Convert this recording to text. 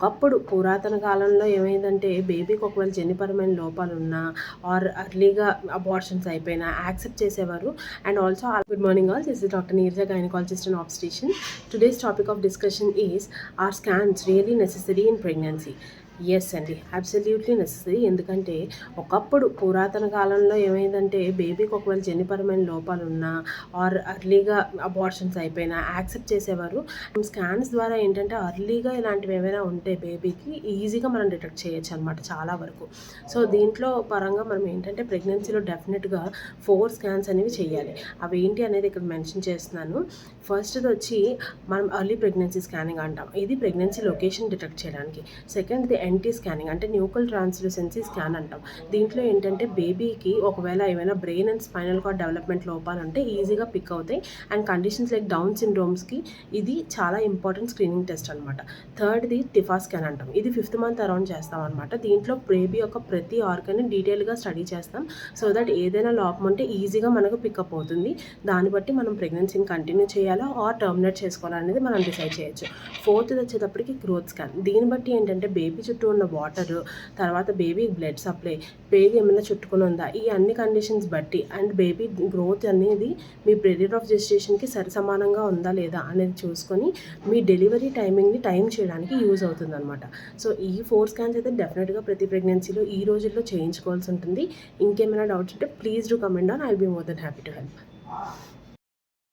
ఒకప్పుడు పురాతన కాలంలో ఏమైందంటే బేబీకి ఒకవేళ జన్యుపరమైన లోపాలున్నా ఆర్ అర్లీగా అబార్షన్స్ అయిపోయినా యాక్సెప్ట్ చేసేవారు. And also good morning all, this is doctor Neeraja, gynaecologist and obstetrician. Today's topic of discussion is, are scans really necessary in pregnancy? Yes అండి, అబ్సల్యూట్లీ నెసెసరీ. ఎందుకంటే ఒకప్పుడు పురాతన కాలంలో ఏమైందంటే బేబీకి ఒకవేళ జన్యుపరమైన లోపాలున్నా ఆర్ అర్లీగా అబార్షన్స్ అయిపోయినా యాక్సెప్ట్ చేసేవారు. స్కాన్స్ ద్వారా ఏంటంటే అర్లీగా ఇలాంటివి ఏమైనా ఉంటే బేబీకి ఈజీగా మనం డిటెక్ట్ చేయొచ్చు అనమాట చాలా వరకు. సో దీంట్లో పరంగా మనం ఏంటంటే ప్రెగ్నెన్సీలో డెఫినెట్గా 4 స్కాన్స్ అనేవి చేయాలి. అవి ఏంటి అనేది ఇక్కడ మెన్షన్ చేస్తున్నాను. ఫస్ట్ది వచ్చి మనం ఎర్లీ ప్రెగ్నెన్సీ స్కానింగ్ అంటాం. ఇది ప్రెగ్నెన్సీ లొకేషన్ డిటెక్ట్ చేయడానికి. సెకండ్ది ఎన్టీ స్కానింగ్ అంటే న్యూకల్ ట్రాన్స్లూసెన్సీ స్కాన్ అంటాం. దీంట్లో ఏంటంటే బేబీకి ఒకవేళ ఏమైనా brain and spinal cord development లోపాలు ఉంటే ఈజీగా పిక్ అవుతాయి. అండ్ కండిషన్స్ లైక్ డౌన్ సిండ్రోమ్స్కి ఇది చాలా ఇంపార్టెంట్ స్క్రీనింగ్ టెస్ట్ అనమాట. థర్డ్ది టిఫా స్కాన్ అంటాం. ఇది 5th మంత్ అరౌండ్ చేస్తాం అనమాట. దీంట్లో బేబీ యొక్క ప్రతి ఆర్గన్ని డీటెయిల్గా స్టడీ చేస్తాం. సో దట్ ఏదైనా లోపం ఉంటే ఈజీగా మనకు పికప్ అవుతుంది. దాన్ని బట్టి మనం ప్రెగ్నెన్సీని కంటిన్యూ చేయాలా ఆర్ టర్మినేట్ చేసుకోవాలనేది మనం డిసైడ్ చేయొచ్చు. 4th వచ్చేటప్పటికి గ్రోత్ స్కాన్. దీన్ని బట్టి ఏంటంటే బేబీ చుట్టూ ఉన్న వాటర్, తర్వాత బేబీ బ్లడ్ సప్లై, బేబీ ఏమైనా చుట్టుకుని ఉందా, ఈ అన్ని కండిషన్స్ బట్టి అండ్ బేబీ గ్రోత్ అనేది మీ పీరియడ్ ఆఫ్ జెస్టేషన్కి సరిసమానంగా ఉందా లేదా అనేది చూసుకొని మీ డెలివరీ టైమింగ్ని టైం చేయడానికి యూజ్ అవుతుంది అనమాట. సో ఈ 4 స్కాన్స్ అయితే డెఫినెట్గా ప్రతి ప్రెగ్నెన్సీలో ఈ రోజుల్లో చేయించుకోవాల్సి ఉంటుంది. ఇంకేమైనా డౌట్స్ ఉంటే please do comment on, I will be more than happy to help.